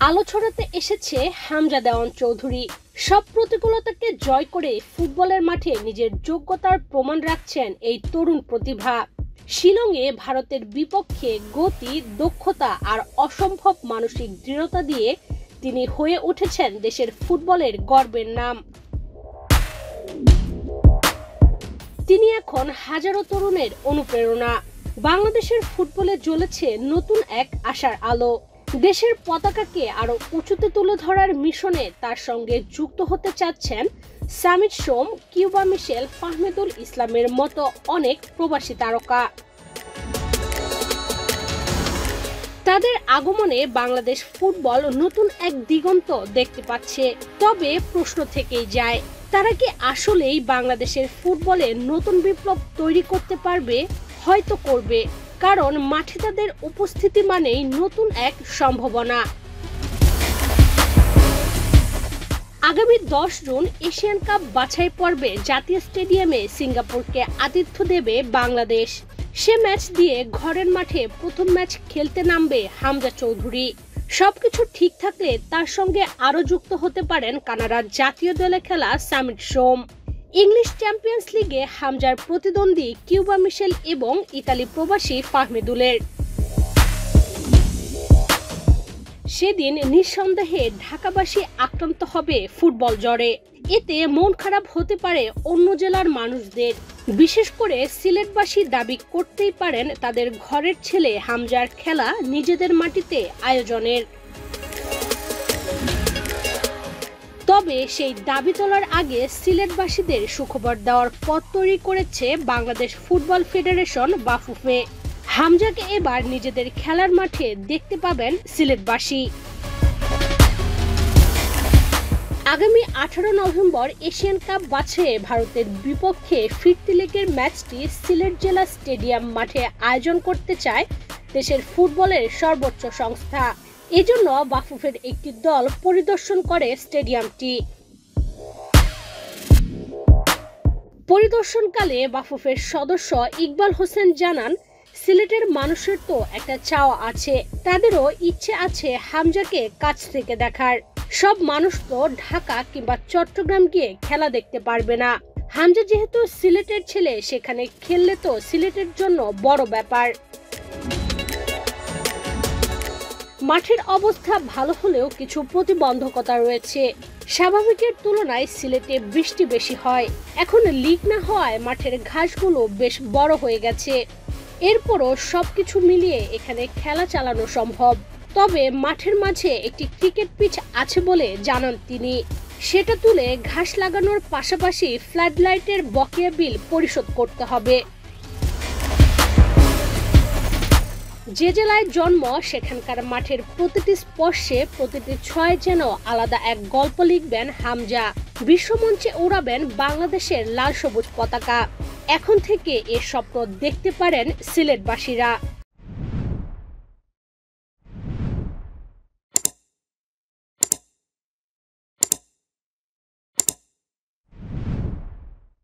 আলো ছড়াতে এসেছে হামজা দেওয়ান চৌধুরী। সব প্রতিকূলতাকে জয় করে ফুটবলের মাঠে নিজের যোগ্যতার প্রমাণ রাখছেন এই তরুণ প্রতিভা। শিলংয়ে ভারতের বিপক্ষে গতি, দক্ষতা আর অসম্ভব মানসিক দৃঢ়তা দিয়ে তিনি হয়ে উঠেছেন দেশের ফুটবলের গর্বের নাম। তিনি এখন হাজারো তরুণের অনুপ্রেরণা। বাংলাদেশের ফুটবলে জ্বলেছে নতুন এক আশার আলো। দেশের পতাকাকে আরো উঁচুতে তুলে ধরার মিশনে তার সঙ্গে যুক্ত হতে চাচ্ছেন সামিট সোম, কিউবা মিশেল, ফাহমিদুল ইসলামের মতো অনেক প্রবাসী তারকা। তাদের আগমনে বাংলাদেশ ফুটবল নতুন এক দিগন্ত দেখতে পাচ্ছে। তবে প্রশ্ন থেকেই যায়, তারা কি আসলেই বাংলাদেশের ফুটবলে নতুন বিপ্লব তৈরি করতে পারবে? হয়তো করবে, কারণ মাঠে তাদের উপস্থিতি মানেই নতুন এক সম্ভাবনা। আগামী 10 জুন এশিয়ান কাপ বাছাই পর্বে জাতীয় স্টেডিয়ামে সিঙ্গাপুরকে আতিথ্য দেবে বাংলাদেশ। সে ম্যাচ দিয়ে ঘরের মাঠে প্রথম ম্যাচ খেলতে নামবে হামজা চৌধুরী। সবকিছু ঠিক থাকলে তার সঙ্গে আরো যুক্ত হতে পারেন কানাডার জাতীয় দলে খেলা সামিট সোম। ইংলিশ চ্যাম্পিয়ন্স লিগে হামজার প্রতিদ্বন্দ্বী কিউবা মিশেল এবং ইতালি প্রবাসী ফাহমিদুলের। সেদিন নিঃসন্দেহে ঢাকাবাসী আক্রান্ত হবে ফুটবল জ্বরে। এতে মন খারাপ হতে পারে অন্য জেলার মানুষদের। বিশেষ করে সিলেটবাসী দাবি করতেই পারেন তাদের ঘরের ছেলে হামজার খেলা নিজেদের মাটিতে আয়োজনের। তবে সেই দাবি তোলার আগে সিলেটবাসীদের সুখবর দেওয়ার পথ তৈরি করেছে বাংলাদেশ ফুটবল ফেডারেশন বাফুফে। হামজাকে এবার নিজেদের খেলার মাঠে দেখতে পাবেন সিলেটবাসী। আগামী 18 নভেম্বর এশিয়ান কাপ বাছাইয়ে ভারতের বিপক্ষে ফিরতি লেগের ম্যাচটি সিলেট জেলা স্টেডিয়াম মাঠে আয়োজন করতে চায় দেশের ফুটবলের সর্বোচ্চ সংস্থা। এজন্য বাফুফের একটি দল পরিদর্শন করে স্টেডিয়ামটি। পরিদর্শনকালে বাফুফের সদস্য ইকবাল হোসেন জানান, সিলেটের মানুষের তো একটা চাওয়া আছে, তাদেরও ইচ্ছে আছে হামজাকে কাছ থেকে দেখার। সব মানুষ তো ঢাকা কিংবা চট্টগ্রাম গিয়ে খেলা দেখতে পারবে না। হামজা যেহেতু সিলেটের ছেলে, সেখানে খেললে তো সিলেটের জন্য বড় ব্যাপার। মাঠের অবস্থা ভালো হলেও কিছু প্রতিবন্ধকতা রয়েছে। স্বাভাবিকের তুলনায় সিলেটে বৃষ্টি বেশি হয়। এখন লিগ না হওয়ায় মাঠের ঘাসগুলো বেশ বড় হয়ে গেছে। এরপরও সবকিছু মিলিয়ে এখানে খেলা চালানো সম্ভব। তবে মাঠের মাঝে একটি ক্রিকেট পিচ আছে বলে জানান তিনি। সেটা তুলে ঘাস লাগানোর পাশাপাশি ফ্লাড লাইটের বকেয়া বিল পরিশোধ করতে হবে। যে জেলায় জন্ম সেখানকার মাঠের প্রতিটি স্পর্শে, প্রতিটি ছয় যেন আলাদা এক গল্প লিখবেন হামজা। বিশ্বমঞ্চে উড়াবেন বাংলাদেশের লাল সবুজ পতাকা। এখন থেকে এ স্বপ্ন দেখতে পারেন সিলেটবাসীরা।